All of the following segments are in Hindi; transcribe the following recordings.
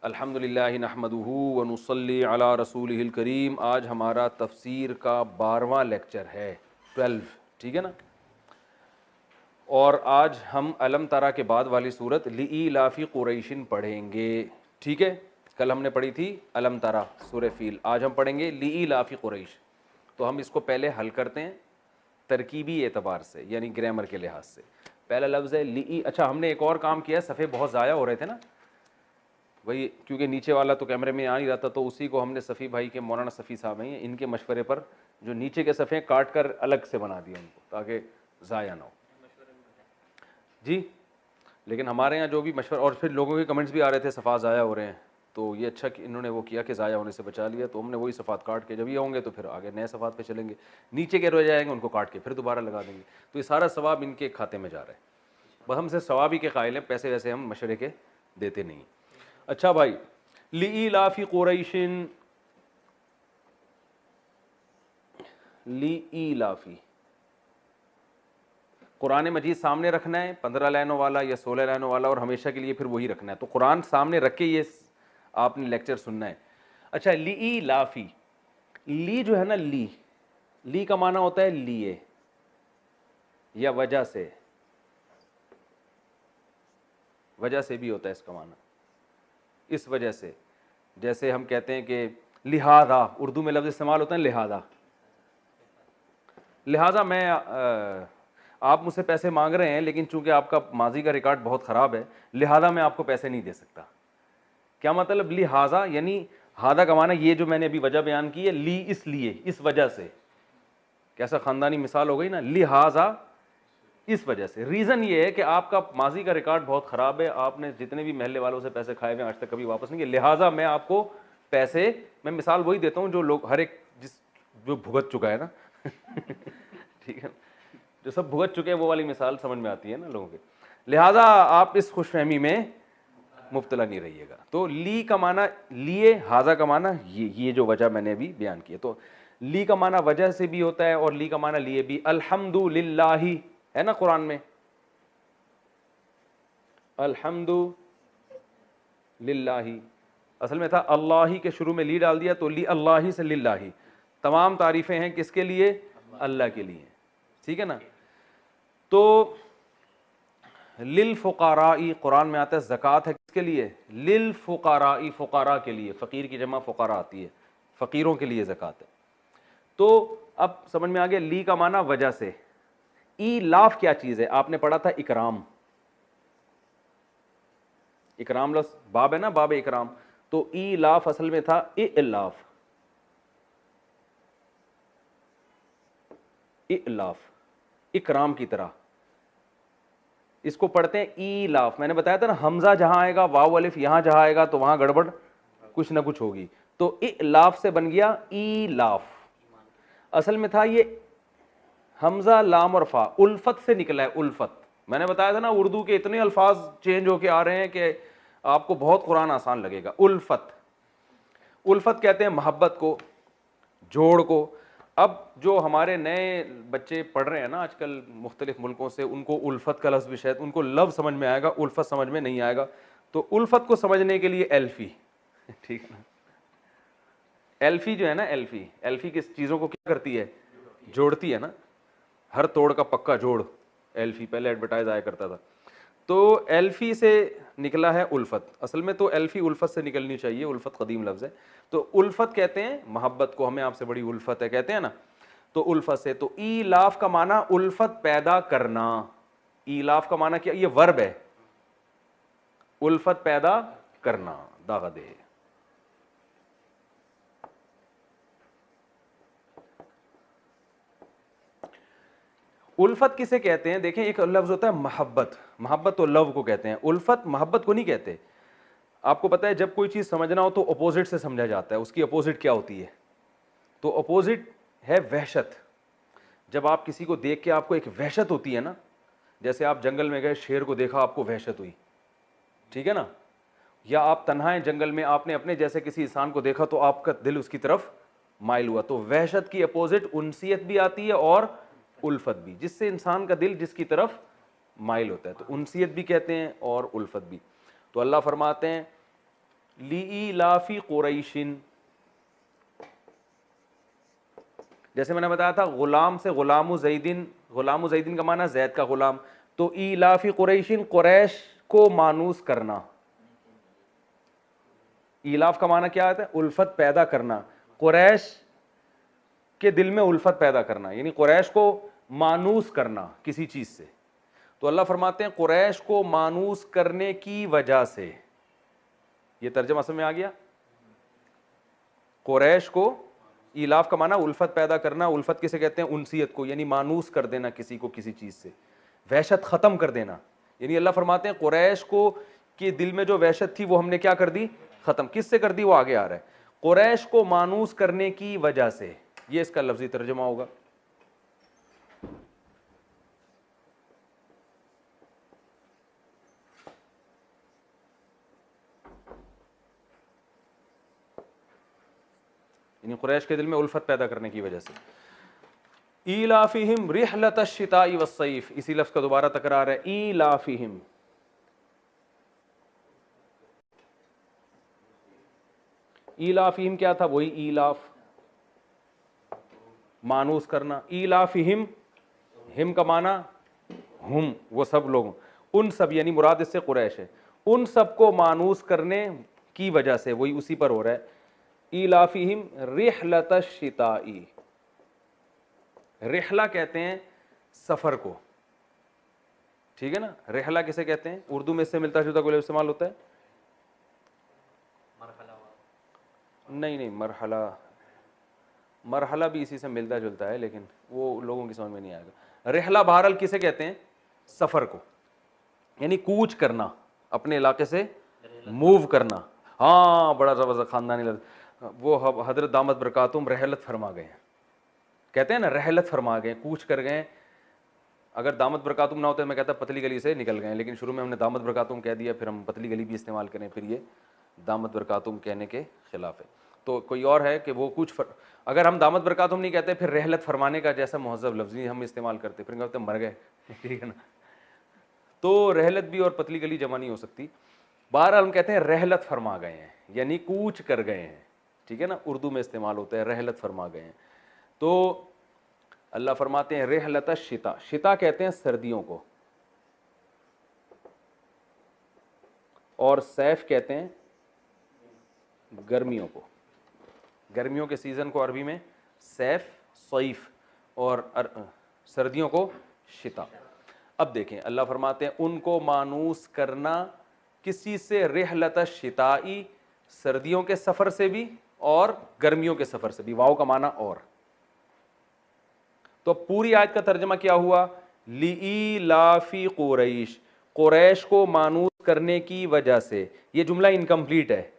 अल्हम्दुलिल्लाहि नहमदुहु व नुसल्ली अला रसूलिहिल करीम। आज हमारा तफसीर का 12वां लेक्चर है, 12, ठीक है ना। और आज हम अलम तरा के बाद वाली सूरत लिईलाफी कुरैशिन पढ़ेंगे, ठीक है। कल हमने पढ़ी थी अलम तरा सूरह फील, आज हम पढ़ेंगे लिईलाफी कुरैश। तो हम इसको पहले हल करते हैं तरकीबी एतबार से, यानी ग्रामर के लिहाज से। पहला लफ्ज़ है ली। अच्छा, हमने एक और काम किया, सफ़े बहुत ज़ाया हो रहे थे ना वही, क्योंकि नीचे वाला तो कैमरे में आ नहीं रहा था, तो उसी को हमने सफ़ी भाई के, मौलाना सफ़ी साहब हैं, इनके मशवरे पर जो नीचे के सफ़े काट कर अलग से बना दिए उनको, ताकि ज़ाया ना हो जी। लेकिन हमारे यहाँ जो भी मशवरा, और फिर लोगों के कमेंट्स भी आ रहे थे सफ़ा ज़ाया हो रहे हैं, तो ये अच्छा कि इन्होंने वो किया कि ज़ाया होने से बचा लिया। तो हमने वही सफ़ात काट के, जब ये होंगे तो फिर आगे नए सफ़ात पे चलेंगे, नीचे के रह जाएंगे उनको काट के फिर दोबारा लगा देंगे। तो ये सारा सवाब इनके खाते में जा रहा है। बस हम सिर्फ सवाब ही के कायल हैं, पैसे वैसे हम मशवरे के देते नहीं। अच्छा भाई, लिईलाफी कुरैशिन, लिईलाफी कुरान मजीद सामने रखना है, 15 लाइनों वाला या 16 लाइनों वाला, और हमेशा के लिए फिर वही रखना है। तो कुरान सामने रख के ये आपने लेक्चर सुनना है। अच्छा, लिईलाफी, ली जो है ना, ली का माना होता है लिए या वजह से, वजह से भी होता है इसका माना, इस वजह से। जैसे हम कहते हैं कि लिहाजा, उर्दू में लफ्ज़ इस्तेमाल होता है लिहाजा। लिहाजा मैं आप मुझसे पैसे मांग रहे हैं, लेकिन चूंकि आपका माजी का रिकॉर्ड बहुत ख़राब है, लिहाजा मैं आपको पैसे नहीं दे सकता। क्या मतलब लिहाजा, यानी हादा का माना ये जो मैंने अभी वजह बयान की है, ली इसलिए, इस वजह से। कैसा ख़ानदानी मिसाल हो गई ना, लिहाजा इस वजह से। रीज़न ये है कि आपका माजी का रिकॉर्ड बहुत ख़राब है, आपने जितने भी महल्ले वालों से पैसे खाए हुए आज तक कभी वापस नहीं किए, लिहाजा मैं आपको पैसे, मैं मिसाल वही देता हूँ जो लोग, हर एक जो भुगत चुका है ना ठीक है, जो सब भुगत चुके हैं वो वाली मिसाल समझ में आती है ना लोगों के। लिहाजा आप इस खुशफहमी में मुब्तला नहीं रहिएगा। तो ली का माना लिए, हाजा का माना ये जो वजह मैंने अभी बयान की है। तो ली का माना वजह से भी होता है और ली का माना लिए भी। अल्हम्दुलिल्लाही है ना कुरान में, अल्हम्दुलिल्लाही असल में था अल्लाह ही के शुरू में ली डाल दिया, तो ली अल्लाह से लिल्लाही। तमाम तारीफें हैं किसके लिए? अल्लाह के लिए, ठीक है ना। तो लिल फुकाराई कुरान में आता है, ज़कात है किसके लिए? लिल फुकाराई, फुकारा के लिए, फ़कीर की जमा फुकारा आती है, फ़कीरों के लिए ज़कात है। तो अब समझ में आ गया, ली का माना वजह से। ई लाफ क्या चीज़ है? आपने पढ़ा था इकराम, इकराम लफ्ज़ बाब है ना, बाब इकराम। तो ई लाफ असल में था इलाफ, इलाफ, इकराम की तरह। इसको पढ़ते हैं ई लाफ। मैंने बताया था ना, हमजा जहां आएगा, वाव अलिफ यहां जहां आएगा, तो वहां गड़बड़ कुछ ना कुछ होगी। तो इलाफ से बन गया ई लाफ। असल में था ये हमजा लाम और फा, उल्फत से निकला है, उल्फत। मैंने बताया था ना, उर्दू के इतने अल्फाज चेंज होके आ रहे हैं कि आपको बहुत कुरान आसान लगेगा। उल्फत, उल्फत कहते हैं मोहब्बत को, जोड़ को। अब जो हमारे नए बच्चे पढ़ रहे हैं ना आजकल मुख्तलिफ मुल्कों से, उनको उल्फत का लफ्ज़ भी शायद उनको लफ्ज़ समझ में आएगा, उल्फत समझ में नहीं आएगा। तो उल्फत को समझने के लिए एल्फी ठीक है ना, एल्फी जो है ना, एल्फी, एल्फी किस चीज़ों को क्या करती है? जोड़ती है ना, हर तोड़ का पक्का जोड़, एल्फी पहले एडवर्टाइज आया करता था। तो एल्फी से निकला है उल्फत। असल में तो एल्फी उल्फत से निकलनी चाहिए, उल्फत कदीम लफ्ज़ है। तो उल्फत कहते हैं मोहब्बत को, हमें आपसे बड़ी उल्फत है कहते हैं ना, तो उल्फत से। तो ईलाफ का माना उल्फत पैदा करना। ईलाफ का माना क्या? ये वर्ब है, उल्फत पैदा करना, दागा दे। उल्फत किसे कहते हैं? देखें, एक लफ्ज होता है मोहब्बत, मोहब्बत तो लव को कहते हैं, उल्फत मोहब्बत को नहीं कहते। आपको पता है, जब कोई चीज समझना हो तो अपोजिट से समझा जाता है। उसकी अपोजिट क्या होती है? तो अपोजिट है वहशत। जब आप किसी को देख के आपको एक वहशत होती है ना, जैसे आप जंगल में गए, शेर को देखा, आपको वहशत हुई, ठीक है ना। या आप तन्हा हैं जंगल में, आपने अपने जैसे किसी इंसान को देखा तो आपका दिल उसकी तरफ माइल हुआ। तो वहशत की अपोजिट उनसियत भी आती है और उल्फत भी, जिससे इंसान का दिल जिसकी तरफ माइल होता है, तो उनसियत भी कहते हैं और उल्फत भी। तो अल्लाह फरमाते हैं लीलाफी कुरैशिन, जैसे मैंने बताया था गुलाम से गुलामु जैदिन का माना जैद का गुलाम, तो इलाफी कुरैशिन कुरैश को मानूस करना। इलाफ का माना क्या आता है? उल्फत पैदा करना, कुरैश के दिल में उल्फत पैदा करना, यानी कुरैश को मानूस करना किसी चीज से। तो अल्लाह फरमाते हैं कुरैश को मानूस करने की वजह से, ये तर्जुमा समझ में आ गया? कुरैश को, इलाफ का माना उल्फत पैदा करना, उल्फत किसे कहते हैं? उनसियत को, यानी मानूस कर देना किसी को किसी चीज से, वहशत खत्म कर देना। यानी अल्लाह फरमाते हैं कुरैश को के दिल में जो वहशत थी वो हमने क्या कर दी? खत्म। किससे कर दी? वो आगे आ रहा है, कुरैश को मानूस करने की वजह से, ये इसका लफ्जी तर्जुमा होगा। यानी कुरैश के दिल में उल्फत पैदा करने की वजह से। ईलाफिहिम रिहलतश शिताई वस्सैफ, इसी लफ्ज का दोबारा तकरार है, ईलाफिहिम। ईलाफिहिम क्या था? वही ईलाफ, मानूस करना। ईलाफिहिम, हिम का माना हुम, वो सब लोग, उन सब, यानी मुराद इससे कुरैश है, उन सब को मानूस करने की वजह से, वही उसी पर हो रहा है। इलाफिहिम रिहलतश शिताई, रिहला कहते हैं सफर को, ठीक है ना? रिहला किसे कहते हैं? उर्दू में इससे मिलता जुलता कोई इस्तेमाल होता है? नहीं, मरहला भी इसी से मिलता जुलता है, लेकिन वो लोगों की समझ में नहीं आएगा। रिहला बहरहाल किसे कहते हैं? सफर को, यानी कूच करना, अपने इलाके से मूव करना। हाँ, बड़ा जबरदस्त खानदानी लफ्ज़, वो हजरत दामत बरकातुम रहलत फरमा गए हैं, कहते हैं ना, रहलत फरमा गए, कूच कर गए। अगर दामत बरकातुम ना होते मैं कहता पतली गली से निकल गए, लेकिन शुरू में हमने दामत बरकातुम कह दिया, फिर हम पतली गली भी इस्तेमाल करें, फिर ये दामत बरकातुम कहने के खिलाफ है। तो कोई और है कि वो कुछ अगर हम दामत बरकातुम नहीं कहते, फिर रहलत फरमाने का जैसा मुहज़्ज़ब लफ्ज़ नहीं हम इस्तेमाल करते, फिर कहते मर गए, ठीक है ना? तो रहलत भी और पतली गली जमा नहीं हो सकती। बहरहाल हम कहते हैं रहलत फरमा गए हैं, यानी कूच कर गए हैं, ठीक है ना? उर्दू में इस्तेमाल होता है, रहलत फरमा गए हैं। तो अल्लाह फरमाते हैं रहलत शिता, शिता कहते हैं सर्दियों को, और सैफ कहते हैं गर्मियों को। गर्मियों के सीज़न को अरबी में सैफ, सैफ, और सर्दियों को शिता। अब देखें, अल्लाह फरमाते हैं उनको मानूस करना किस चीज़ से? रहलत शिताई, सर्दियों के सफ़र से भी और गर्मियों के सफ़र से भी, वाव का माना और। तो पूरी आयत का तर्जमा क्या हुआ? लीलाफी कुरैश, कुरैश को मानूस करने की वजह से। ये जुमला इनकम्प्लीट है,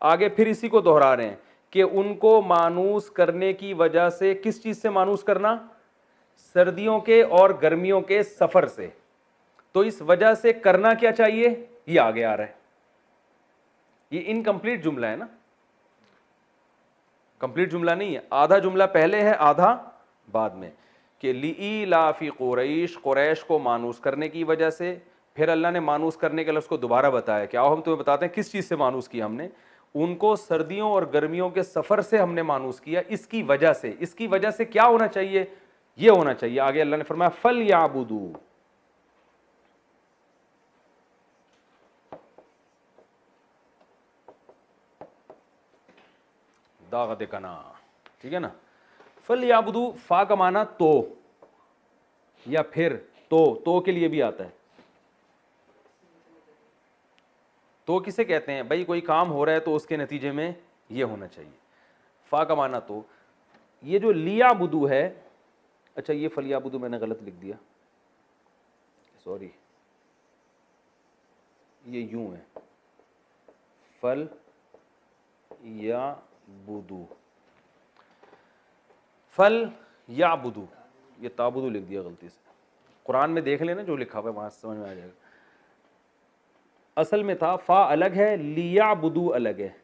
आगे फिर इसी को दोहरा रहे हैं कि उनको मानूस करने की वजह से, किस चीज से मानूस करना? सर्दियों के और गर्मियों के सफर से। तो इस वजह से करना क्या चाहिए? ये आगे आ रहा है, ये इनकम्प्लीट जुमला है ना, कंप्लीट जुमला नहीं है, आधा जुमला पहले है आधा बाद में, कि लीलाफी कुरैश, कुरैश को मानूस करने की वजह से। फिर अल्लाह ने मानूस करने के लफ्ज़ को दोबारा बताया, क्या हम तुम्हें बताते हैं किस चीज़ से मानूस किया हमने? उनको सर्दियों और गर्मियों के सफ़र से हमने मानूस किया, इसकी वजह से। इसकी वजह से क्या होना चाहिए? ये होना चाहिए। आगे अल्लाह ने फरमाया फल याबुदू, दागद कना, ठीक है ना? फल याबुदू, फा का माना तो, या फिर तो के लिए भी आता है। तो किसे कहते हैं? भाई कोई काम हो रहा है तो उसके नतीजे में ये होना चाहिए, फा का माना तो। ये जो लियाबुदू है, अच्छा ये फल याबुदू मैंने गलत लिख दिया, सॉरी, ये यूं है, फल याबुदू, फल याबुदू, ये ताबुदू लिख दिया गलती से। कुरान में देख लेना जो लिखा हुआ है, वहां समझ में आ जाएगा। असल में था फा अलग है, लियाबुदू अलग है।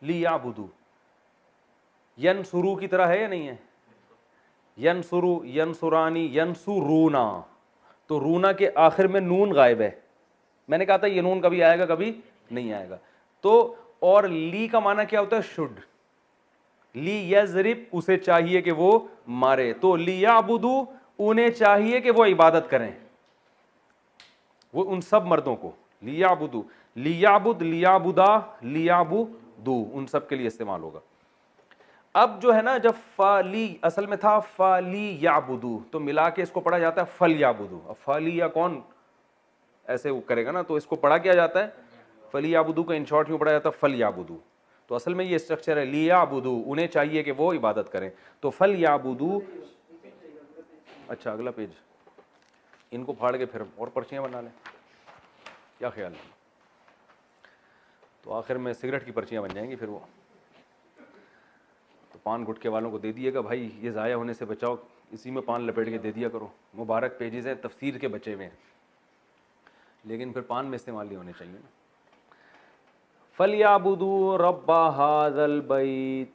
लियाबुदू यनसुरू की तरह है या नहीं है? यनसुरू, यनसुरानी, यनसुरूना, तो रूना के आखिर में नून गायब है। मैंने कहा था ये नून कभी आएगा कभी नहीं आएगा। तो और ली का माना क्या होता है? शुड। ली यजरिब, उसे चाहिए कि वो मारे। तो लियाबुदू, उन्हें चाहिए कि वो इबादत करें, वो उन सब मर्दों को। लियाबुदू, लियाबुद, लियाबुदा, लियाबुदू, उन सब के लिए इस्तेमाल होगा। अब जो है ना, जब फाली असल में था फाली याबुदू, तो मिला के इसको पढ़ा जाता है फल याबुदू। अब फाली या कौन ऐसे वो करेगा ना, तो इसको पढ़ा क्या जाता है? फली याबुदू का इन शॉर्ट क्यों पढ़ा जाता है? फल याबुदू। तो असल में ये स्ट्रक्चर है, लियाबुदू, उन्हें चाहिए कि वो इबादत करें। तो फल याबुदू। अच्छा, अगला पेज, इनको फाड़ के फिर और पर्चियां बना लें, क्या ख्याल है? तो आखिर में सिगरेट की पर्चियां बन जाएंगी फिर वो। तो पान गुटके वालों को दे दिएगा भाई, ये ज़ाया होने से बचाओ, इसी में पान लपेट के दे दिया करो। मुबारक पेजेस हैं, तफसीर के बचे हुए हैं, लेकिन फिर पान में इस्तेमाल नहीं होने चाहिए ना। फलयाबुदू रब्बा हाज़ल बैत,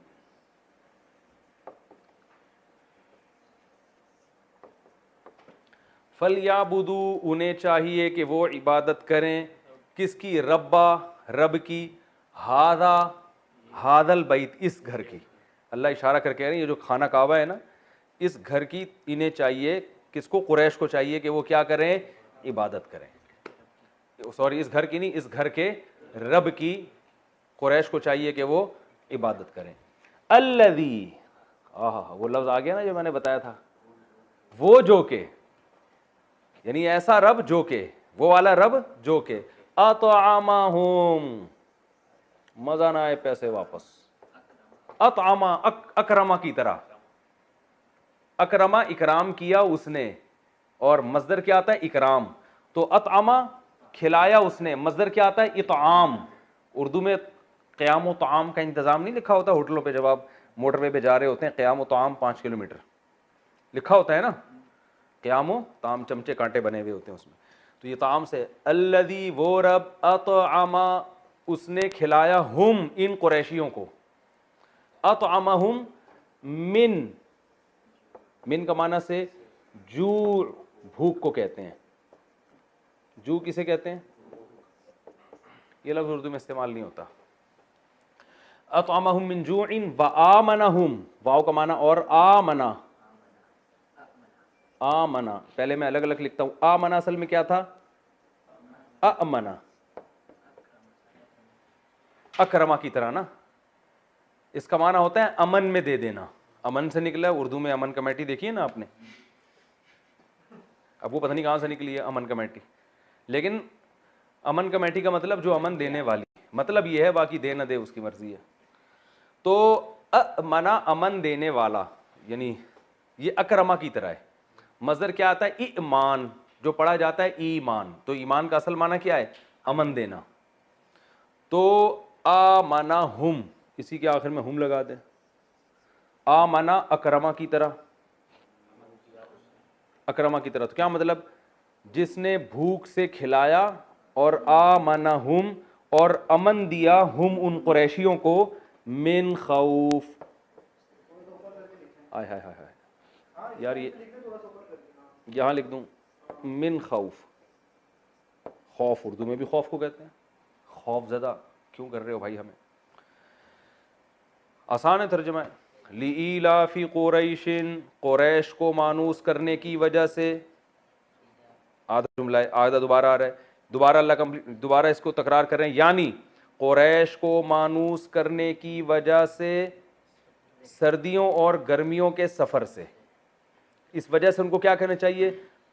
फलयाबुदू, उन्हें चाहिए कि वो इबादत करें, किसकी? रब्बा, रब की, हादा, हादल बैत, इस घर की। अल्लाह इशारा करके कह रहे हैं ये जो खाना काबा है ना, इस घर की इन्हें चाहिए, किसको? कुरैश को चाहिए कि वो क्या करें? इबादत करें। सॉरी, इस घर की नहीं, इस घर के रब की कुरैश को चाहिए कि वो इबादत करें। अल्लज़ी, वो लफ्ज़ आ गया ना जो मैंने बताया था, वो जो के, यानी ऐसा रब जो के, वो वाला रब जो के, अतआमाहुम, मजा ना आए पैसे वापस, अतआमा, अकरमा की तरह, अकरमा इकराम किया उसने, और मजदर क्या आता है? इकराम। तो अतआमा खिलाया उसने, मजदर क्या आता है? इतआम। उर्दू में क़याम व ताम का इंतज़ाम नहीं लिखा होता होटलों पे, जब आप मोटरवे पे जा रहे होते हैं, क़याम व ताम 5 किलोमीटर लिखा होता है ना, क़याम व ताम, चमचे कांटे बने हुए होते हैं उसमें। तो ये ताम से, अल्लज़ी, वो रब, अतआमा, उसने खिलाया, हुम, इन कुरैशियों को, अतआमहुम मिन, मिन का माना से जू, भूख को कहते हैं। जू किसे कहते हैं? ये लफ्ज़ उर्दू में इस्तेमाल नहीं होता। अतआमहुम मिन जूइन व आमनहुम, वाव का माना और आमना, आमना, पहले मैं अलग अलग लिखता हूं। आमना असल में क्या था? अमना, अकरमा की तरह ना, इसका माना होता है अमन में दे देना। अमन से निकला है, उर्दू में अमन कमेटी देखी है ना आपने, अब वो पता नहीं कहां से निकली है अमन कमेटी, लेकिन अमन कमेटी का मतलब जो अमन देने वाली, मतलब ये है, बाकी दे न दे उसकी मर्जी है। तो मना, अमन देने वाला, यानी ये अकरमा की तरह है। मज़दर क्या आता है? ईमान, जो पढ़ा जाता है ईमान। तो ईमान का असल माना क्या है? अमन देना। तो आ मना हुम, इसी के आखिर में हुम लगा दे। आ मना अकरमा की तरह, अकरमा की तरह, तो क्या मतलब? जिसने भूख से खिलाया, और आ मना हुम, और अमन दिया, हुम, उन कुरैशियों को, मिन खौफ। आय हाय हाय हाय यार, ये यहां लिख दूं, मिन खौफ। खौफ उर्दू में भी खौफ को कहते हैं। खौफ ज़दा क्यों कर रहे हो भाई हमें? आसान है तर्जुमा, लीलाफी कुरैशिन, कुरैश को मानूस करने की वजह से। आधा जुमला है, आधा दोबारा आ रहा है, दोबारा अल्लाह कंप्लीट, दोबारा इसको तकरार कर रहे हैं, यानी कुरैश को मानूस करने की वजह से, सर्दियों और गर्मियों के सफ़र से, इस वजह से उनको क्या करना चाहिए?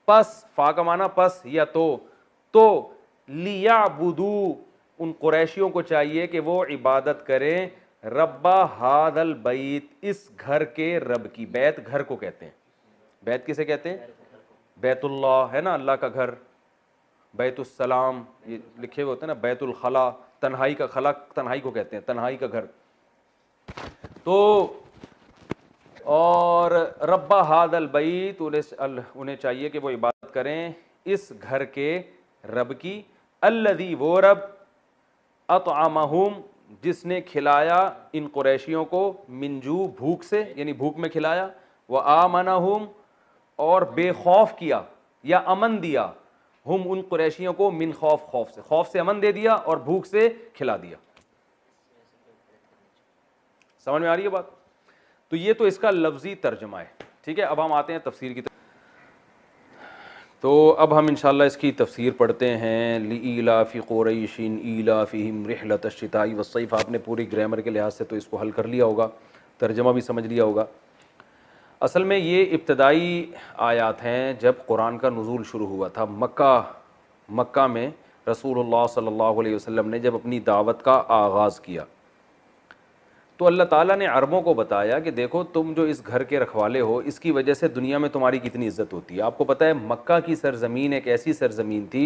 पस, फा का माना पस या तो लियाबुदू, उन कुरैशियों को चाहिए कि वो इबादत करें, रब्बा हादल बैत, इस घर के रब की। बैत घर को कहते हैं। बैत किसे कहते हैं? बैतुल्लाह है ना, अल्लाह का घर। बैतुस्सलाम ये लिखे हुए होते हैं ना, बैतुल खला, तन्हाई का खला, तन्हाई को कहते हैं, तन्हाई का घर। तो और रब्बा हादल बैत, उन्हें चाहिए कि वो इबादत करें इस घर के रब की। अल्लज़ी, वो रब, अतआमहुम, जिसने खिलाया इन कुरैशियों को, मिनजू, भूख से, यानी भूख में खिलाया, व आमनहुम, और बेखौफ किया, या अमन दिया, हम उन कुरैशियों को मिन खौफ, खौफ से अमन दे दिया और भूख से खिला दिया। समझ में आ रही है बात? तो ये तो इसका लफ्जी तर्जमा है, ठीक है। अब हम आते हैं तफसीर की तरफ। तो अब हम इंशाअल्लाह इसकी तफसीर पढ़ते हैं। लिईलाफि क़ुरैशिन ईलाफ़िहिम रिहलतश शिताई वस्सैफ़। आपने पूरी ग्रामर के लिहाज से तो इसको हल कर लिया होगा, तर्जमा भी समझ लिया होगा। असल में ये इब्तदाई आयात हैं जब कुरान का नुज़ूल शुरू हुआ था। मक्का में रसूलुल्लाह सल्लल्लाहु अलैहि वसल्लम ने जब अपनी दावत का आगाज़ किया तो अल्लाह ताला ने अरबों को बताया कि देखो, तुम जो इस घर के रखवाले हो, इसकी वजह से दुनिया में तुम्हारी कितनी इज्जत होती है। आपको पता है मक्का की सरजमीन एक ऐसी सरजमीन थी,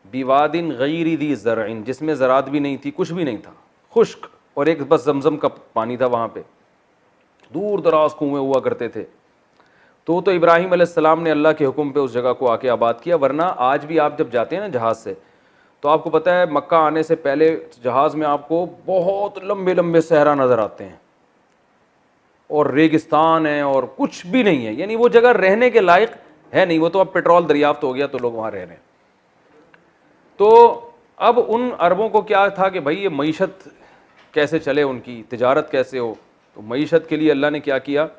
बिवादिन गैरि दी ज़रइन, जिसमें ज़रात भी नहीं थी, कुछ भी नहीं था, खुश्क, और एक बस जमजम का पानी था वहाँ पे, दूर दराज कुएँ हुआ करते थे। तो इब्राहीम अलैहिस्सलाम ने अल्लाह के हुक्म पे उस जगह को आके आबाद किया। वरना आज भी आप जब जाते हैं ना जहाज़ से, तो आपको पता है मक्का आने से पहले जहाज़ में आपको बहुत लंबे लंबे सहरा नज़र आते हैं और रेगिस्तान है और कुछ भी नहीं है, यानी वो जगह रहने के लायक है नहीं। वो तो अब पेट्रोल दरियाफ्त हो गया तो लोग वहाँ रह रहे हैं। तो अब उन अरबों को क्या था कि भाई ये मईशत कैसे चले, उनकी तिजारत कैसे हो। तो मईशत के लिए अल्लाह ने क्या किया,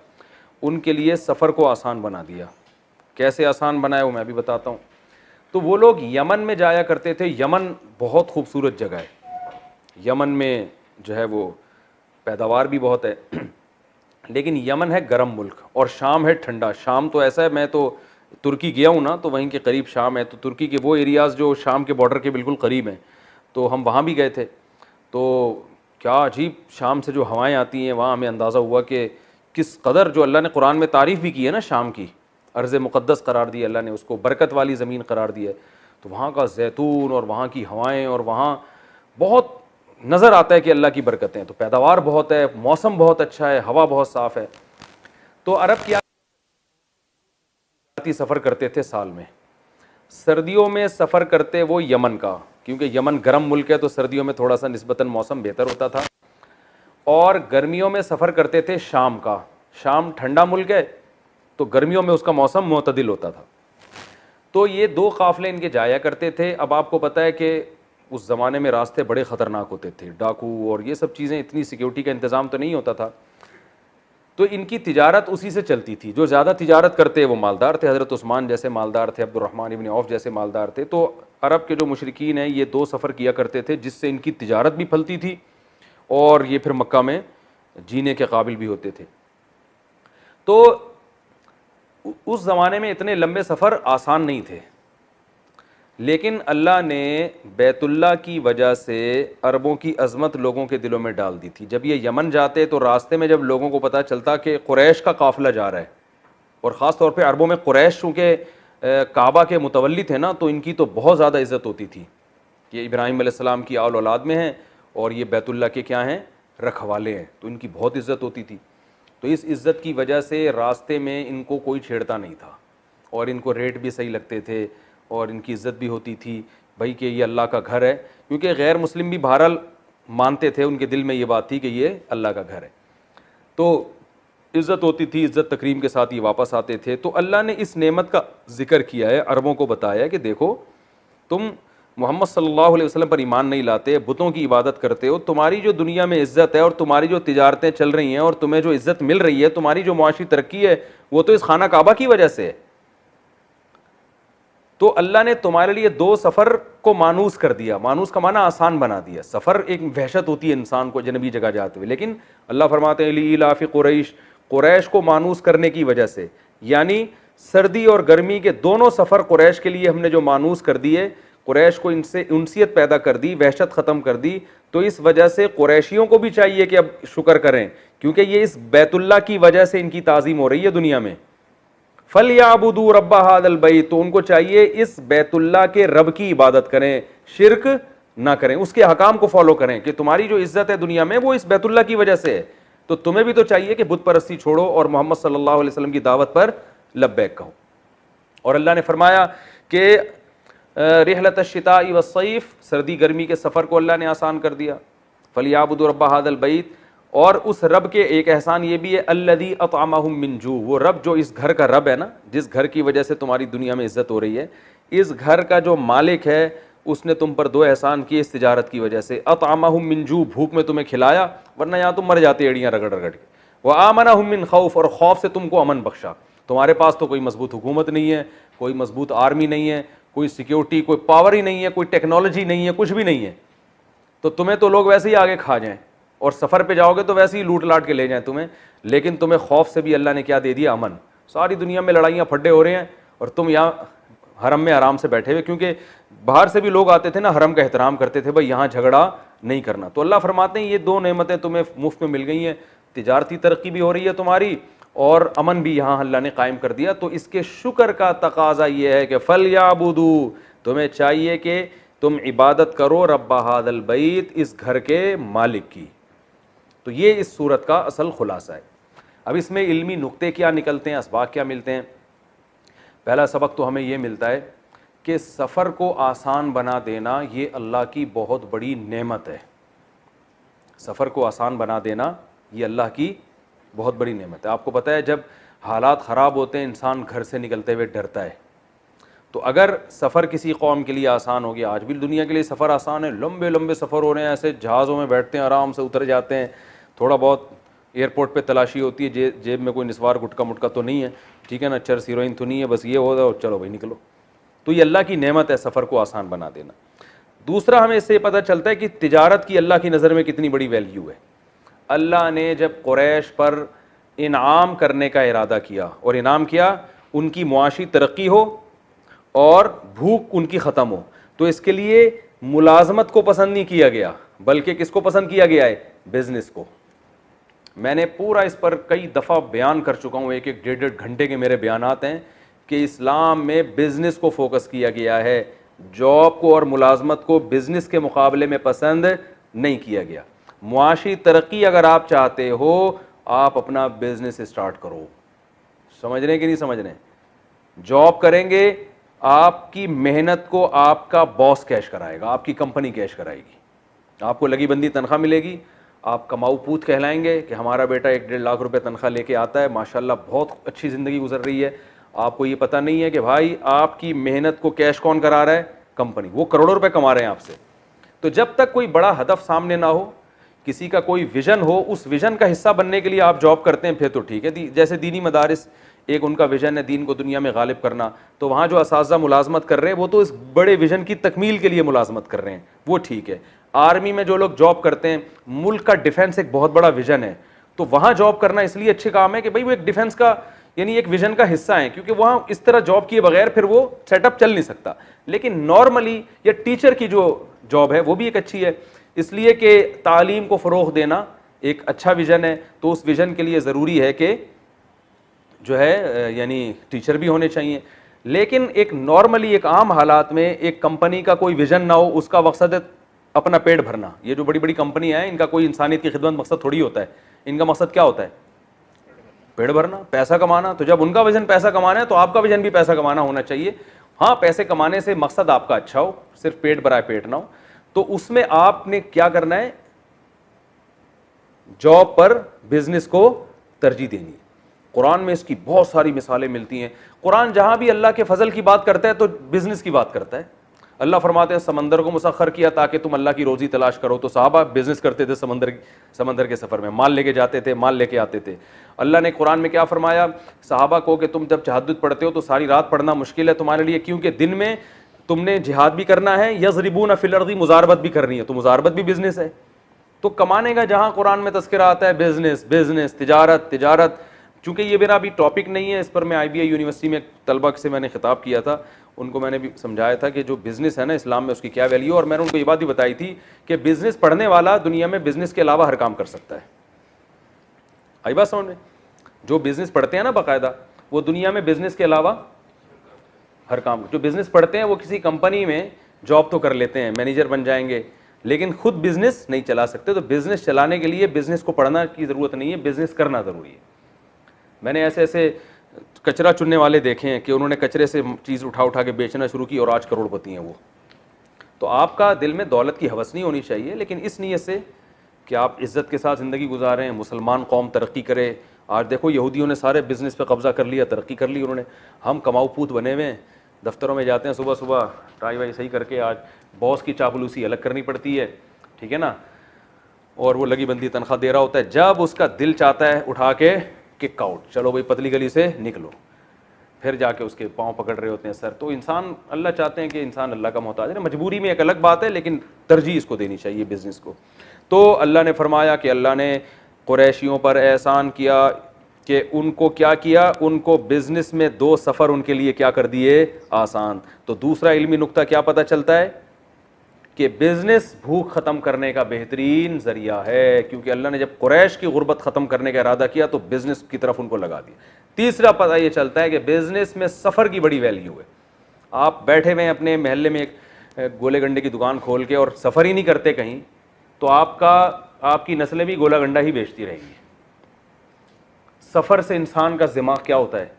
उनके लिए सफ़र को आसान बना दिया। कैसे आसान बनाया वो मैं भी बताता हूँ। तो वो लोग यमन में जाया करते थे। यमन बहुत खूबसूरत जगह है, यमन में जो है वो पैदावार भी बहुत है, लेकिन यमन है गर्म मुल्क और शाम है ठंडा। शाम तो ऐसा है, मैं तो तुर्की गया हूँ ना, तो वहीं के करीब शाम है। तो तुर्की के वो एरियाज़ जो शाम के बॉर्डर के बिल्कुल करीब हैं, तो हम वहाँ भी गए थे। तो क्या अजीब शाम से जो हवाएं आती हैं, वहाँ हमें अंदाज़ा हुआ कि किस कदर, जो अल्लाह ने कुरान में तारीफ़ भी की है ना शाम की, अर्ज़ मुक़द्दस करार दी अल्लाह ने उसको, बरकत वाली ज़मीन करार दी है। तो वहाँ का जैतून और वहाँ की हवाएं, और वहाँ बहुत नज़र आता है कि अल्लाह की बरकतें। तो पैदावार बहुत है, मौसम बहुत अच्छा है, हवा बहुत साफ़ है। तो अरब क्या सफ़र करते थे साल में, सर्दियों में सफ़र करते वो यमन का, क्योंकि यमन गर्म मुल्क है तो सर्दियों में थोड़ा सा निस्बतन मौसम बेहतर होता था। और गर्मियों में सफ़र करते थे शाम का। शाम ठंडा मुल्क है तो गर्मियों में उसका मौसम मुतदिल होता था। तो ये दो काफ़िले इनके जाया करते थे। अब आपको पता है कि उस ज़माने में रास्ते बड़े ख़तरनाक होते थे, डाकू और ये सब चीज़ें, इतनी सिक्योरिटी का इंतज़ाम तो नहीं होता था। तो इनकी तिजारत उसी से चलती थी। जो ज़्यादा तिजारत करते वो मालदार थे, हज़रत उस्मान जैसे मालदार थे, अब्दुर्रहमान इब्न औफ जैसे मालदार थे। तो अरब के जो मुशरिकीन हैं ये दो सफ़र किया करते थे, जिससे इनकी तिजारत भी फलती थी और ये फिर मक्का में जीने के काबिल भी होते थे। तो उस ज़माने में इतने लंबे सफ़र आसान नहीं थे, लेकिन अल्लाह ने बैतुल्लाह की वजह से अरबों की अज़मत लोगों के दिलों में डाल दी थी। जब ये यमन जाते तो रास्ते में जब लोगों को पता चलता कि कुरैश का काफ़िला जा रहा है, और ख़ास तौर पे अरबों में कुरैश चूँकि काबा के मुतवल्ली थे ना, तो इनकी तो बहुत ज़्यादा इज़्ज़त होती थी। ये इब्राहीम अलैहिस्सलाम की आल औलाद में हैं और ये बैतुल्लाह के क्या हैं, रखवाले हैं, तो इनकी बहुत इज़्ज़त होती थी। तो इस इज़्ज़त की वजह से रास्ते में इनको कोई छेड़ता नहीं था और इनको रेट भी सही लगते थे और इनकी इज़्ज़त भी होती थी भाई कि ये अल्लाह का घर है। क्योंकि गैर मुस्लिम भी बहरहाल मानते थे, उनके दिल में ये बात थी कि ये अल्लाह का घर है, तो इज़्ज़त होती थी, इज़्ज़त तकरीम के साथ ये वापस आते थे। तो अल्लाह ने इस नेमत का जिक्र किया है, अरबों को बताया कि देखो, तुम मोहम्मद सल्लल्लाहु अलैहि वसल्लम पर ईमान नहीं लाते, बुतों की इबादत करते हो, तुम्हारी जो दुनिया में इज़्ज़त है और तुम्हारी जो तिजारतें चल रही हैं और तुम्हें जो इज़्ज़त मिल रही है, तुम्हारी जो मुआशी तरक्की है, वो तो इस खाना काबा की वजह से है। तो अल्लाह ने तुम्हारे लिए दो सफ़र को मानूस कर दिया। मानूस का माना आसान बना दिया। सफ़र एक वहशत होती है इंसान को जनबी जगह जाते हुए, लेकिन अल्लाह फरमाते हैं लीलाफि कुरैश, कुरैश को मानूस करने की वजह से, यानी सर्दी और गर्मी के दोनों सफ़र कुरैश के लिए हमने जो मानूस कर दिए, कुरैश को इनसे उनसियत पैदा कर दी, वहशत ख़त्म कर दी। तो इस वजह से कुरैशियों को भी चाहिए कि अब शुक्र करें, क्योंकि ये इस बैतुल्लाह की वजह से इनकी ताज़ीम हो रही है दुनिया में। फलयाबुदू रब्बा हादल बैत, तो उनको चाहिए इस बैतुल्लाह के रब की इबादत करें, शिरक ना करें, उसके हकाम को फॉलो करें कि तुम्हारी जो इज्जत है दुनिया में वो इस बैतुल्लाह की वजह से है। तो तुम्हें भी तो चाहिए कि बुत परस्ती छोड़ो और मोहम्मद सल्लल्लाहु अलैहि वसल्लम की दावत पर लब्बैक कहो। और अल्लाह ने फरमाया कि रिहलत शिताई व सैफ, सर्दी गर्मी के सफ़र को अल्लाह ने आसान कर दिया। फलियाबुदु रब्बा हादल बैत, और उस रब के एक एहसान ये भी है, अल्लज़ी अतअमहुम मिन जू, वो रब जो इस घर का रब है ना, जिस घर की वजह से तुम्हारी दुनिया में इज्जत हो रही है, इस घर का जो मालिक है उसने तुम पर दो एहसान किए इस तिजारत की वजह से। अतअमहुम मिन जू, भूख में तुम्हें खिलाया, वरना यहाँ तुम मर जाते एड़ियाँ रगड़ रगड़ के। व आमनहुम मिन खौफ, और खौफ से तुमको अमन बख्शा। तुम्हारे पास तो कोई मजबूत हुकूमत नहीं है, कोई मजबूत आर्मी नहीं है, कोई सिक्योरिटी, कोई पावर ही नहीं है, कोई टेक्नोलॉजी नहीं है, कुछ भी नहीं है, तो तुम्हें तो लोग वैसे ही आगे खा जाएं, और सफ़र पे जाओगे तो वैसे ही लूट लाट के ले जाएं तुम्हें। लेकिन तुम्हें खौफ से भी अल्लाह ने क्या दे दिया, अमन। सारी दुनिया में लड़ाइयाँ फड्डे हो रहे हैं और तुम यहाँ हरम में आराम से बैठे हुए, क्योंकि बाहर से भी लोग आते थे ना, हरम का एहतराम करते थे, भाई यहाँ झगड़ा नहीं करना। तो अल्लाह फरमाते हैं ये दो नेमतें तुम्हें मुफ्त में मिल गई हैं, तिजारती तरक्की भी हो रही है तुम्हारी और अमन भी यहाँ अल्लाह ने कायम कर दिया। तो इसके शुक्र का तकाजा ये है कि फल याबुदू, तुम्हें चाहिए कि तुम इबादत करो रब्बा हादल बैत, इस घर के मालिक की। तो ये इस सूरत का असल खुलासा है। अब इसमें इल्मी नुक्ते क्या निकलते हैं, असबाब क्या मिलते हैं। पहला सबक तो हमें ये मिलता है कि सफ़र को आसान बना देना ये अल्लाह की बहुत बड़ी नेमत है। सफ़र को आसान बना देना ये अल्लाह की बहुत बड़ी नेमत है। आपको पता है जब हालात ख़राब होते हैं इंसान घर से निकलते हुए डरता है। तो अगर सफ़र किसी कौम के लिए आसान हो गया, आज भी दुनिया के लिए सफ़र आसान है, लंबे लंबे सफ़र हो रहे हैं, ऐसे जहाज़ों में बैठते हैं, आराम से उतर जाते हैं, थोड़ा बहुत एयरपोर्ट पे तलाशी होती है, जेब में कोई निस्वार गुटका मुटका तो नहीं है, ठीक है ना, चरस हीरोइन तो नहीं है, बस ये हो जाओ चलो भाई निकलो। तो ये अल्लाह की नेमत है सफ़र को आसान बना देना। दूसरा हमें इससे पता चलता है कि तिजारत की अल्लाह की नज़र में कितनी बड़ी वैल्यू है। अल्लाह ने जब कुरैश पर इनाम करने का इरादा किया, और इनाम किया उनकी मुआशी तरक्की हो और भूख उनकी ख़त्म हो, तो इसके लिए मुलाजमत को पसंद नहीं किया गया, बल्कि किसको पसंद किया गया है, बिजनेस को। मैंने पूरा इस पर कई दफ़ा बयान कर चुका हूँ, एक एक डेढ़ डेढ़ घंटे के मेरे बयानात हैं कि इस्लाम में बिजनेस को फोकस किया गया है, जॉब को और मुलाजमत को बिजनेस के मुकाबले में पसंद नहीं किया गया। मुआशी तरक्की अगर आप चाहते हो, आप अपना बिजनेस स्टार्ट करो। समझ रहे हैं कि नहीं समझ रहे? जॉब करेंगे, आपकी मेहनत को आपका बॉस कैश कराएगा, आपकी कंपनी कैश कराएगी, आपको लगी बंदी तनख्वाह मिलेगी, आप कमाऊ पूत कहलाएंगे कि हमारा बेटा 1-1.5 लाख रुपए तनख्वाह लेके आता है, माशाल्लाह बहुत अच्छी ज़िंदगी गुजर रही है। आपको ये पता नहीं है कि भाई आपकी मेहनत को कैश कौन करा रहा है, कंपनी। वो करोड़ों रुपए कमा रहे हैं आपसे। तो जब तक कोई बड़ा हदफ सामने ना हो, किसी का कोई विजन हो, उस विजन का हिस्सा बनने के लिए आप जॉब करते हैं, फिर तो ठीक है। जैसे दीनी मदारिस, एक उनका विजन है दीन को दुनिया में गालिब करना, तो वहाँ जो असातिज़ा मुलाजमत कर रहे हैं वो तो इस बड़े विजन की तकमील के लिए मुलाजमत कर रहे हैं, वो ठीक है। आर्मी में जो लोग जॉब करते हैं, मुल्क का डिफेंस एक बहुत बड़ा विजन है, तो वहाँ जॉब करना इसलिए अच्छे काम है कि भाई वो एक डिफेंस का यानी एक विजन का हिस्सा है, क्योंकि वहाँ इस तरह जॉब किए बगैर फिर वो सेटअप चल नहीं सकता। लेकिन नॉर्मली या टीचर की जो जॉब है वो भी एक अच्छी है, इसलिए कि तालीम को फ़रोग़ देना एक अच्छा विजन है। तो उस विजन के लिए ज़रूरी है कि जो है यानी टीचर भी होने चाहिए। लेकिन एक नॉर्मली एक आम हालात में एक कंपनी का कोई विजन ना हो, उसका मकसद है अपना पेट भरना। ये जो बड़ी बड़ी कंपनियां हैं, इनका कोई इंसानियत की खिदमत मकसद थोड़ी होता है। इनका मकसद क्या होता है, पेट भरना, पैसा कमाना। तो जब उनका विजन पैसा कमाना है तो आपका विजन भी पैसा कमाना होना चाहिए। हाँ, पैसे कमाने से मकसद आपका अच्छा हो, सिर्फ पेट भरा पेट ना हो। तो उसमें आपने क्या करना है, जॉब पर बिजनेस को तरजीह देनी है। कुरान में इसकी बहुत सारी मिसालें मिलती हैं। कुरान जहां भी अल्लाह के फजल की बात करता है तो बिजनेस की बात करता है। अल्लाह फरमाते हैं समंदर को मुसख्खर किया ताकि तुम अल्लाह की रोजी तलाश करो। तो साहबा बिजनेस करते थे, समंदर के सफर में माल लेके जाते थे, माल लेके आते थे। अल्लाह ने कुरान में क्या फरमाया साहबा को कि तुम जब तहज्जुद पढ़ते हो तो सारी रात पढ़ना मुश्किल है तुम्हारे लिए, क्योंकि दिन में तुमने जिहाद भी करना है, यज़रिबून फिल अर्दी, मुजारबत भी करनी है। तो मुजारबत भी बिजनेस है। तो कमाने का जहां कुरान में तज़किरा आता है बिजनेस, बिजनेस, तिजारत, तिजारत। चूंकि ये मेरा अभी टॉपिक नहीं है, इस पर मैं IBI यूनिवर्सिटी में तलबा से मैंने खिताब किया था, उनको मैंने भी समझाया था कि जो बिज़नेस है ना इस्लाम में उसकी क्या वैल्यू है। और मैंने उनको ये बात भी बताई थी कि बिज़नेस पढ़ने वाला दुनिया में बिज़नेस के अलावा हर काम कर सकता है। आई बात समझ में? जो बिज़नेस पढ़ते हैं ना बाकायदा, वो दुनिया में बिज़नेस के अलावा हर काम। जो बिज़नेस पढ़ते हैं वो किसी कंपनी में जॉब तो कर लेते हैं, मैनेजर बन जाएंगे, लेकिन खुद बिज़नेस नहीं चला सकते। तो बिज़नेस चलाने के लिए बिज़नेस को पढ़ना की ज़रूरत नहीं है, बिज़नेस करना ज़रूरी है। मैंने ऐसे ऐसे कचरा चुनने वाले देखे हैं कि उन्होंने कचरे से चीज़ उठा उठा के बेचना शुरू की और आज करोड़पति हैं वो। तो आपका दिल में दौलत की हवस नहीं होनी चाहिए, लेकिन इस नीयत से कि आप इज़्ज़त के साथ ज़िंदगी गुजारें, मुसलमान कौम तरक्की करे। आज देखो यहूदियों ने सारे बिज़नेस पे कब्ज़ा कर लिया, तरक्की कर ली उन्होंने। हम कमाऊ पूत बने हुए हैं, दफ्तरों में जाते हैं सुबह सुबह टाई वाई सही करके, आज बॉस की चापलूसी अलग करनी पड़ती है, ठीक है ना, और वो लगी बंदी तनख्वाह दे रहा होता है। जब उसका दिल चाहता है उठा के किक आउट, चलो भाई पतली गली से निकलो, फिर जाके उसके पाँव पकड़ रहे होते हैं सर। तो इंसान, अल्लाह चाहते हैं कि इंसान अल्लाह का मोहताज है। मजबूरी में एक अलग बात है, लेकिन तरजीह इसको देनी चाहिए बिज़नेस को। तो अल्लाह ने फरमाया कि अल्लाह ने कुरैशियों पर एहसान किया कि उनको क्या किया, उनको बिज़नेस में 2 सफ़र उनके लिए क्या कर दिए, आसान। तो दूसरा इल्मी नुक्ता क्या पता चलता है कि बिज़नेस भूख ख़त्म करने का बेहतरीन ज़रिया है, क्योंकि अल्लाह ने जब कुरैश की गुर्बत ख़त्म करने का इरादा किया तो बिज़नेस की तरफ उनको लगा दिया। तीसरा पता ये चलता है कि बिज़नेस में सफ़र की बड़ी वैल्यू है। आप बैठे हुए हैं अपने महल्ले में एक गोले गंडे की दुकान खोल के और सफ़र ही नहीं करते कहीं, तो आपकी नस्लें भी गोला गंडा ही बेचती रहेंगी। सफ़र से इंसान का दिमाग क्या होता है,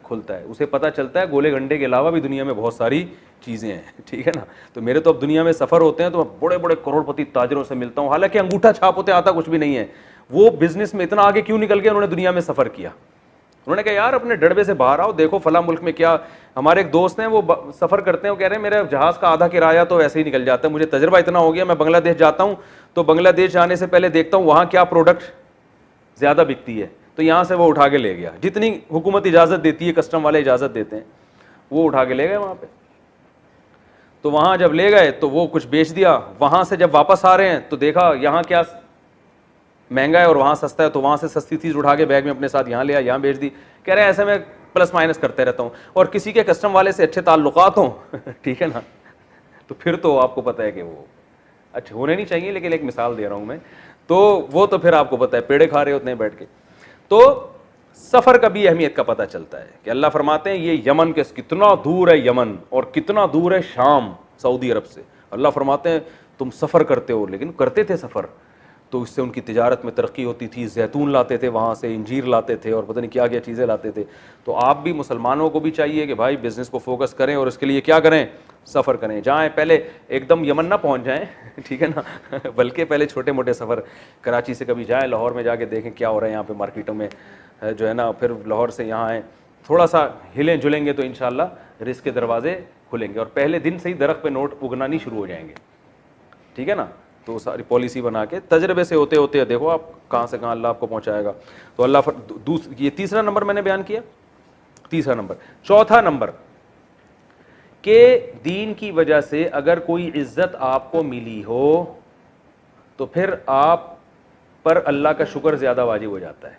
खुलता है, उसे पता चलता है गोले गंडे के अलावा भी दुनिया में बहुत सारी चीज़ें हैं, ठीक है ना। तो मेरे तो अब दुनिया में सफ़र होते हैं तो मैं बड़े बड़े करोड़पति ताजरों से मिलता हूँ, हालांकि अंगूठा छाप होते आता कुछ भी नहीं है। वो बिज़नेस में इतना आगे क्यों निकल गए, उन्होंने दुनिया में सफ़र किया। उन्होंने कहा यार अपने डड़बे से बाहर आओ, देखो फला मुल्क में क्या। हमारे एक दोस्त हैं, वो सफ़र करते हैं, वो कह रहे हैं मेरे जहाज़ का आधा किराया तो ऐसे ही निकल जाता है, मुझे तजर्बा इतना हो गया, मैं बांग्लादेश जाता हूँ तो बांग्लादेश जाने से पहले देखता हूँ वहाँ क्या प्रोडक्ट ज़्यादा बिकती है, तो यहाँ से वो उठा के ले गया, जितनी हुकूमत इजाज़त देती है, कस्टम वाले इजाज़त देते हैं, वो उठा के ले गए वहाँ पे। तो वहाँ जब ले गए तो वो कुछ बेच दिया, वहाँ से जब वापस आ रहे हैं तो देखा यहाँ क्या महंगा है और वहाँ सस्ता है, तो वहाँ से सस्ती चीज़ उठा के बैग में अपने साथ यहाँ ले आया, यहाँ बेच दी। कह रहे हैं ऐसे में प्लस माइनस करते रहता हूँ, और किसी के कस्टम वाले से अच्छे ताल्लुकात हों ठीक है ना, तो फिर तो आपको पता है कि वो अच्छे होने नहीं चाहिए, लेकिन एक मिसाल दे रहा हूँ मैं, तो वो तो फिर आपको पता है पेड़े खा रहे होते हैं बैठ के। तो सफ़र का भी अहमियत का पता चलता है कि अल्लाह फरमाते हैं ये यमन के कितना दूर है यमन, और कितना दूर है शाम सऊदी अरब से। अल्लाह फरमाते हैं तुम सफ़र करते हो, लेकिन करते थे सफ़र तो इससे उनकी तिजारत में तरक्की होती थी, जैतून लाते थे वहाँ से, इंजीर लाते थे और पता नहीं क्या क्या चीज़ें लाते थे। तो आप भी मुसलमानों को भी चाहिए कि भाई बिज़नेस को फोकस करें और इसके लिए क्या करें, सफ़र करें। जाएँ, पहले एकदम यमन ना पहुँच जाएँ ठीक है ना बल्कि पहले छोटे मोटे सफ़र, कराची से कभी जाएँ, लाहौर में जाके देखें क्या हो रहा है यहाँ पे मार्केटों में जो है ना, फिर लाहौर से यहाँ आएँ, थोड़ा सा हिलें जुलेंगे तो इंशाल्लाह रिस्क के दरवाजे खुलेंगे, और पहले दिन से ही दरख्त पे नोट उगना नहीं शुरू हो जाएंगे, ठीक है ना। तो सारी पॉलिसी बना के तजर्बे से होते होते देखो आप कहाँ से कहाँ अल्लाह आपको पहुँचाएगा। तो अल्लाह ये तीसरा नंबर मैंने बयान किया, तीसरा नंबर। चौथा नंबर के दीन की वजह से अगर कोई इज्जत आपको मिली हो तो फिर आप पर अल्लाह का शुक्र ज़्यादा वाजिब हो जाता है।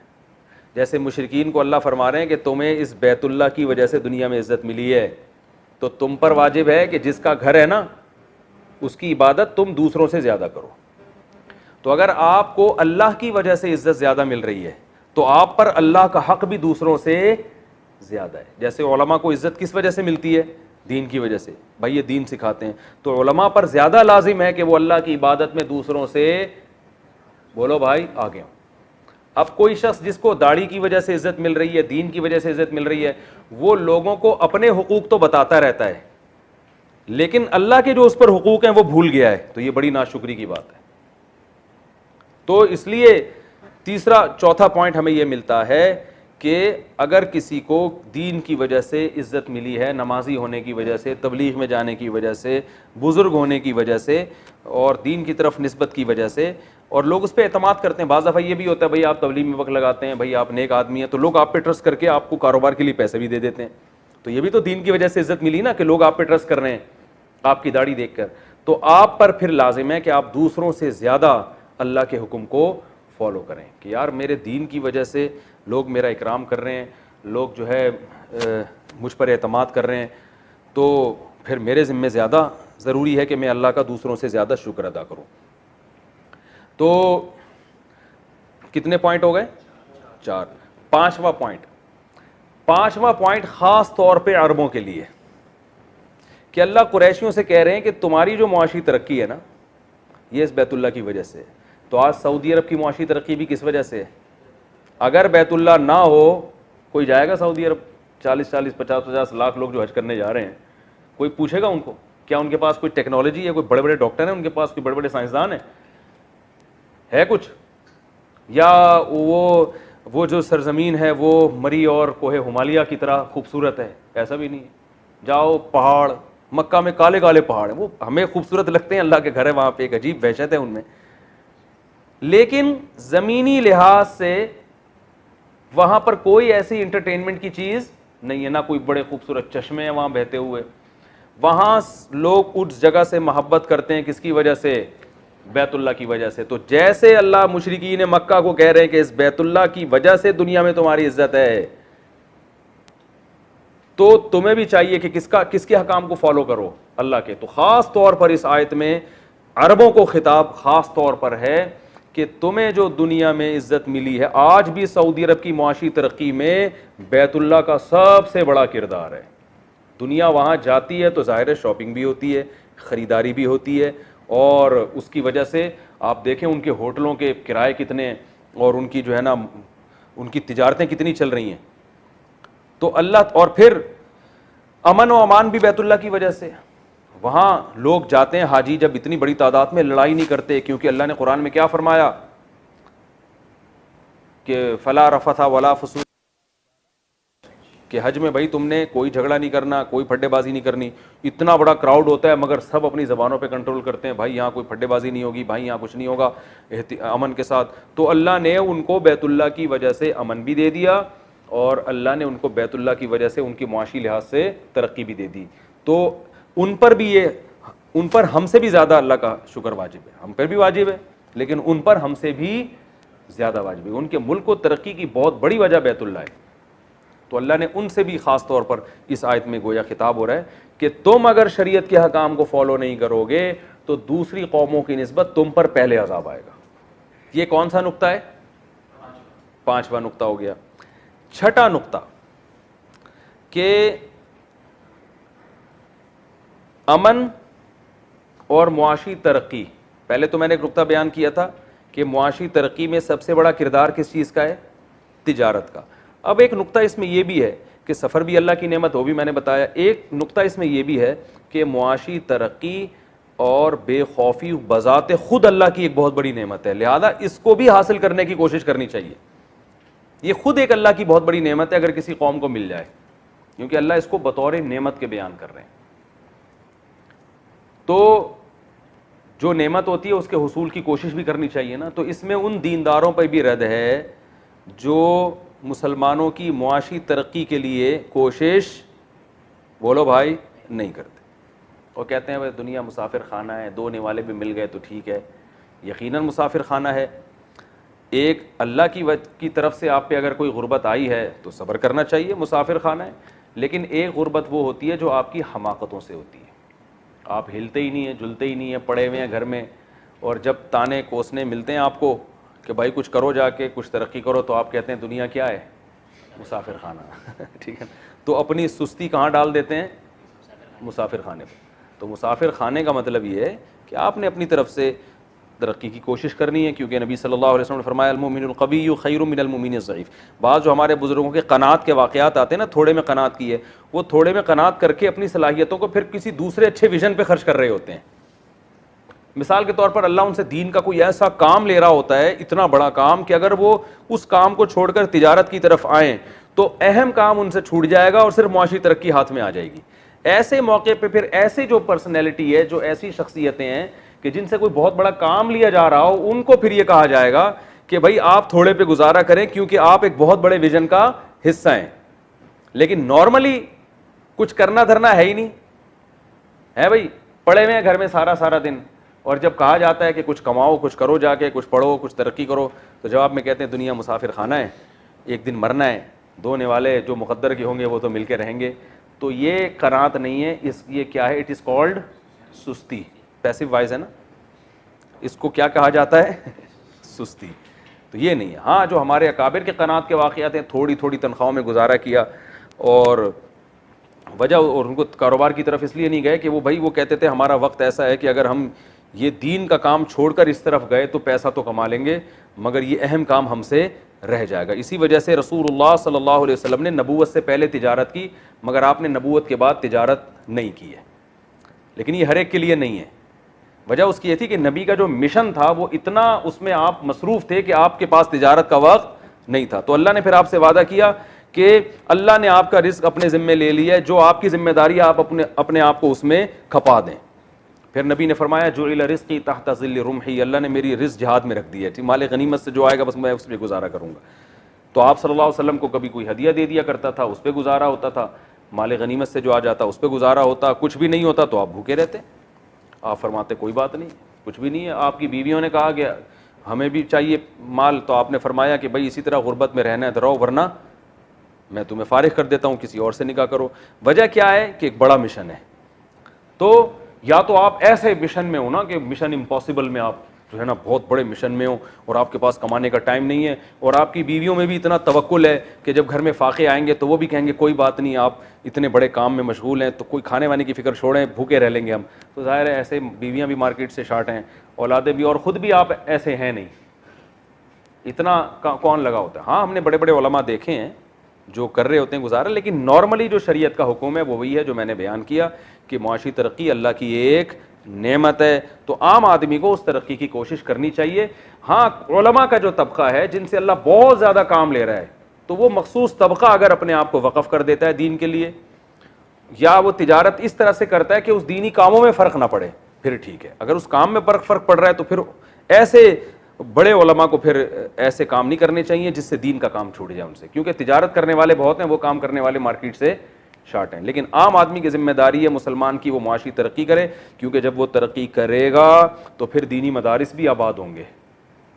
जैसे मुशरिकीन को अल्लाह फरमा रहे हैं कि तुम्हें इस बैतुल्लाह की वजह से दुनिया में इज्जत मिली है, तो तुम पर वाजिब है कि जिसका घर है ना उसकी इबादत तुम दूसरों से ज़्यादा करो। तो अगर आपको अल्लाह की वजह से इज्जत ज़्यादा मिल रही है तो आप पर अल्लाह का हक भी दूसरों से ज़्यादा है। जैसे उलमा को इज्जत किस वजह से मिलती है, दीन की वजह से, भाई ये दीन सिखाते हैं, तो उलमा पर ज़्यादा लाजिम है कि वो अल्लाह की इबादत में दूसरों से, बोलो भाई आगे हो। अब कोई शख्स जिसको दाढ़ी की वजह से इज्जत मिल रही है, दीन की वजह से इज्जत मिल रही है, वो लोगों को अपने हुकूक तो बताता रहता है, लेकिन अल्लाह के जो उस पर हुकूक हैं वो भूल गया है, तो ये बड़ी नाशुक्री की बात है। तो इसलिए चौथा पॉइंट हमें यह मिलता है कि अगर किसी को दीन की वजह से इज्जत मिली है, नमाजी होने की वजह से, तबलीग में जाने की वजह से, बुजुर्ग होने की वजह से और दीन की तरफ निस्बत की वजह से, और लोग उस पर एतमाद करते हैं। बाज़ दफ़ा ये भी होता है भाई आप तबलीग में वक्त लगाते हैं, भाई आप नेक आदमी हैं, तो लोग आप पे ट्रस्ट करके आपको कारोबार के लिए पैसे भी दे देते हैं। तो ये भी तो दीन की वजह से इज्जत मिली ना, कि लोग आप पे ट्रस्ट कर रहे हैं आपकी दाढ़ी देखकर। तो आप पर फिर लाजिम है कि आप दूसरों से ज़्यादा अल्लाह के हुक्म को फॉलो करें कि यार मेरे दीन की वजह से लोग मेरा इकराम कर रहे हैं, लोग जो है मुझ पर एतमाद कर रहे हैं, तो फिर मेरे ज़िम्मे ज़्यादा ज़रूरी है कि मैं अल्लाह का दूसरों से ज़्यादा शुक्र अदा करूं। तो कितने पॉइंट हो गए, 4। पांचवा पॉइंट ख़ास तौर पे अरबों के लिए, कि अल्लाह कुरैशियों से कह रहे हैं कि तुम्हारी जो मुआशी तरक्की है ना, ये इस बैतुल्लाह की वजह से। तो आज सऊदी अरब की मुआशी तरक्की भी किस वजह से है। अगर बैतुल्लाह ना हो, कोई जाएगा सऊदी अरब? 40-40, 50-50 लाख लोग जो हज करने जा रहे हैं, कोई पूछेगा उनको क्या उनके पास कोई टेक्नोलॉजी है, कोई बड़े बड़े डॉक्टर हैं उनके पास, कोई बड़े बड़े साइंसदान हैं? है कुछ? या वो जो सरजमीन है वो मरी और कोहे हुमालिया की तरह खूबसूरत है? ऐसा भी नहीं है। जाओ पहाड़, मक्का में काले काले पहाड़ हैं, वो हमें खूबसूरत लगते हैं, अल्लाह के घर है वहां पे, एक अजीब वहशत है उनमें, लेकिन जमीनी लिहाज से वहां पर कोई ऐसी इंटरटेनमेंट की चीज नहीं है, ना कोई बड़े खूबसूरत चश्मे हैं वहां बहते हुए। वहां लोग उस जगह से मोहब्बत करते हैं, किसकी वजह से? बैतुल्लाह की वजह से। तो जैसे अल्लाह मुशरिकीन मक्का को कह रहे हैं कि इस बैतुल्लाह की वजह से दुनिया में तुम्हारी इज्जत है, तो तुम्हें भी चाहिए कि किसके हकाम को फॉलो करो? अल्लाह के। तो खास तौर पर इस आयत में अरबों को खिताब खास तौर पर है कि तुम्हें जो दुनिया में इज्जत मिली है, आज भी सऊदी अरब की मुआशी तरक्की में बैतुल्लाह का सबसे बड़ा किरदार है। दुनिया वहां जाती है तो जाहिर है शॉपिंग भी होती है, खरीदारी भी होती है, और उसकी वजह से आप देखें उनके होटलों के किराए कितने, और उनकी जो है ना उनकी तिजारतें कितनी चल रही हैं। तो अल्लाह, और फिर अमन व अमान भी बैतुल्लाह की वजह से। वहां लोग जाते हैं हाजी जब इतनी बड़ी तादाद में, लड़ाई नहीं करते, क्योंकि अल्लाह ने कुरान में क्या फरमाया कि फला रफथा वला फसूक, कि हज में भाई तुमने कोई झगड़ा नहीं करना, कोई फड्डेबाजी नहीं करनी। इतना बड़ा क्राउड होता है मगर सब अपनी ज़बानों पे कंट्रोल करते हैं, भाई यहाँ कोई फड्डेबाजी नहीं होगी, भाई यहाँ कुछ नहीं होगा, अमन के साथ। तो अल्लाह ने उनको बैतुल्लाह की वजह से अमन भी दे दिया, और अल्लाह ने उनको बैतुल्लाह की वजह से उनकी मुआशी लिहाज से तरक्की भी दे दी। तो उन पर भी उन पर हमसे भी ज़्यादा अल्लाह का शुक्र वाजिब है, हम पर भी वाजिब है, लेकिन उन पर हमसे भी ज़्यादा वाजिब है। उनके मुल्क को तरक्की की बहुत बड़ी वजह बैतुल्लाह है। तो अल्लाह ने उनसे भी ख़ास तौर पर इस आयत में गोया खिताब हो रहा है कि तुम अगर शरीयत के हकाम को फॉलो नहीं करोगे तो दूसरी कौमों की निस्बत तुम पर पहले अजाब आएगा। ये कौन सा नुक्ता है? पांचवा नुक्ता हो गया। छठा नुक्ता कि अमन और मुआशी तरक्की। पहले तो मैंने एक नुक्ता बयान किया था कि मुआशी तरक्की में सबसे बड़ा किरदार किस चीज़ का है? तिजारत का। अब एक नुक्ता इसमें यह भी है कि सफ़र भी अल्लाह की नेमत, वो भी मैंने बताया। एक नुक्ता इसमें यह भी है कि मुआशी तरक्की और बेखौफी बज़ाते खुद अल्लाह की एक बहुत बड़ी नेमत है, लिहाजा इसको भी हासिल करने की कोशिश करनी चाहिए। ये खुद एक अल्लाह की बहुत बड़ी नेमत है अगर किसी कौम को मिल जाए, क्योंकि अल्लाह इसको बतौर नेमत के बयान कर रहे हैं। तो जो नेमत होती है उसके हुसूल की कोशिश भी करनी चाहिए ना। तो इसमें उन दीनदारों पर भी रद्द है जो मुसलमानों की मुआशी तरक्की के लिए कोशिश, बोलो भाई, नहीं करते, और कहते हैं भाई दुनिया मुसाफिर खाना है, दो निवाले भी मिल गए तो ठीक है। यकीनन मुसाफिर खाना है। एक अल्लाह की तरफ से आप पे अगर कोई गुर्बत आई है तो सब्र करना चाहिए, मुसाफिर खाना है। लेकिन एक गुर्बत वो होती है जो आपकी हमाकतों से होती है, आप हिलते ही नहीं है, जुलते ही नहीं है, पड़े हुए हैं घर में, और जब ताने कोसने मिलते हैं आपको कि भाई कुछ करो, जाके कुछ तरक्की करो, तो आप कहते हैं दुनिया क्या है? मुसाफिर खाना। ठीक है, तो अपनी सुस्ती कहाँ डाल देते हैं? मुसाफिर खाने पर। तो मुसाफिर खाने का मतलब ये है कि आपने अपनी तरफ से तरक्की की कोशिश करनी है, क्योंकि नबी सल्लल्लाहु अलैहि वसल्लम ने फरमाया अल-मुमिनुल क़विय्यु खैरुम मिनल मुमिनिज़ ज़ईफ़। बाद जो हमारे बुजुर्गों के कनात के वाक़यात आते हैं ना, थोड़े में कनात की है, वो थोड़े में कनात करके अपनी सलाहियतों को फिर किसी दूसरे अच्छे विजन पे खर्च कर रहे होते हैं। मिसाल के तौर पर अल्लाह उनसे दीन का कोई ऐसा काम ले रहा होता है, इतना बड़ा काम, कि अगर वो उस काम को छोड़कर तिजारत की तरफ आएँ तो अहम काम उनसे छूट जाएगा और सिर्फ मुआशी तरक्की हाथ में आ जाएगी। ऐसे मौके पे फिर ऐसे जो पर्सनैलिटी है, जो ऐसी शख्सियतें हैं कि जिनसे कोई बहुत बड़ा काम लिया जा रहा हो, उनको फिर ये कहा जाएगा कि भाई आप थोड़े पे गुजारा करें, क्योंकि आप एक बहुत बड़े विजन का हिस्सा हैं। लेकिन नॉर्मली कुछ करना धरना है ही नहीं है, भाई पड़े हुए हैं घर में सारा सारा दिन, और जब कहा जाता है कि कुछ कमाओ, कुछ करो, जाके कुछ पढ़ो, कुछ तरक्की करो, तो जवाब में कहते हैं दुनिया मुसाफिर खाना है, एक दिन मरना है, दो निवाले जो मुकद्दर के होंगे वो तो मिलके रहेंगे। तो ये करात नहीं है, ये क्या है? इट इज़ कॉल्ड सुस्ती, पैसिव वॉइस है ना, इसको क्या कहा जाता है? सुस्ती। तो ये नहीं है। हाँ, जो हमारे अकाबिर के कनात के वाक़यात हैं, थोड़ी थोड़ी तनख्वाहों में गुजारा किया, और वजह, और उनको कारोबार की तरफ इसलिए नहीं गए कि वो भाई वो कहते थे हमारा वक्त ऐसा है कि अगर हम ये दीन का काम छोड़कर इस तरफ गए तो पैसा तो कमा लेंगे, मगर ये अहम काम हमसे रह जाएगा। इसी वजह से रसूलुल्लाह सल्लल्लाहु अलैहि वसल्लम ने नबूवत से पहले तिजारत की, मगर आपने नबूवत के बाद तिजारत नहीं की है। लेकिन ये हर एक के लिए नहीं है। वजह उसकी ये थी कि नबी का जो मिशन था वो इतना उसमें आप मसरूफ थे कि आपके पास तिजारत का वक्त नहीं था। तो अल्लाह ने फिर आपसे वादा किया कि अल्लाह ने आपका रिस्क अपने जिम्मे ले लिया है, जो आपकी जिम्मेदारी आप अपने आप को उसमें खपा दें। फिर नबी ने फरमाया जो इला रिस्की तहत ज़िल्ल रुमही, अल्लाह ने मेरी रिस्क जिहाद में रख दी है, माल गनीमत से जो आएगा बस मैं उस पर गुजारा करूंगा। तो आप सल्लल्लाहु अलैहि वसल्लम को कभी कोई हदिया दे दिया करता था, उस पर गुजारा होता था, माल गनीमत से जो आ जाता उस पर गुजारा होता, कुछ भी नहीं होता तो आप भूखे रहते। आप फरमाते कोई बात नहीं, कुछ भी नहीं है। आपकी बीवियों ने कहा गया हमें भी चाहिए माल, तो आपने फरमाया कि भाई इसी तरह गुर्बत में रहना है तो रहो, वरना मैं तुम्हें फारिग कर देता हूँ, किसी और से निकाह करो। वजह क्या है कि एक बड़ा मिशन है। तो या तो आप ऐसे मिशन में हो ना कि मिशन इम्पॉसिबल में आप जो है ना बहुत बड़े मिशन में हो और आपके पास कमाने का टाइम नहीं है, और आपकी बीवियों में भी इतना तवक्कुल है कि जब घर में फाके आएंगे तो वो भी कहेंगे कोई बात नहीं, आप इतने बड़े काम में मशगूल हैं तो कोई खाने वाने की फिक्र छोड़ें, भूखे रह लेंगे हम। तो ज़ाहिर है ऐसे बीवियाँ भी मार्केट से शार्ट हैं, औलादे भी, और ख़ुद भी आप ऐसे हैं नहीं, इतना कौन लगा होता है। हाँ, हमने बड़े बड़े उलमा देखे हैं जो कर रहे होते हैं गुजारा, लेकिन नॉर्मली जो शरीयत का हुक्म है वो वही है जो मैंने बयान किया कि मुआशी तरक्की अल्लाह की एक नेमत है, तो आम आदमी को उस तरक्की की कोशिश करनी चाहिए। हाँ, उलमा का जो तबका है जिनसे अल्लाह बहुत ज़्यादा काम ले रहा है, तो वो मखसूस तबका अगर अपने आप को वक़फ़ कर देता है दीन के लिए, या वो तिजारत इस तरह से करता है कि उस दीनी कामों में फ़र्क ना पड़े, फिर ठीक है। अगर उस काम में फ़र्क पड़ रहा है तो फिर ऐसे बड़े उलमा को फिर ऐसे काम नहीं करने चाहिए जिससे दीन का काम छूट जाए उनसे, क्योंकि तिजारत करने वाले बहुत हैं, वो काम करने वाले मार्केट से शार्ट हैं। लेकिन आम आदमी की जिम्मेदारी है मुसलमान की वो मुआशी तरक्की करे, क्योंकि जब वो तरक्की करेगा तो फिर दीनी मदारिस भी आबाद होंगे,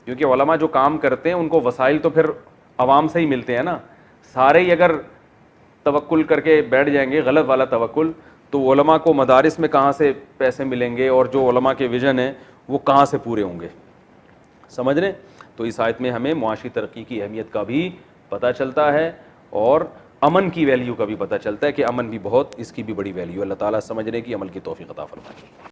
क्योंकि उलमा जो काम करते हैं उनको वसाइल तो फिर आवाम से ही मिलते हैं ना। सारे ही अगर तवक्कुल करके बैठ जाएंगे, गलत वाला तवक्कुल, तो उलमा को मदारिस में कहाँ से पैसे मिलेंगे, और जो उलमा के विजन है वो कहाँ से पूरे होंगे, समझ रहे। तो इस आयत में हमें मुआशी तरक्की की अहमियत का भी पता चलता है और अमन की वैल्यू का भी पता चलता है कि अमन भी बहुत, इसकी भी बड़ी वैल्यू। अल्लाह ताला समझने की, अमल की तौफीक अता फरमाए।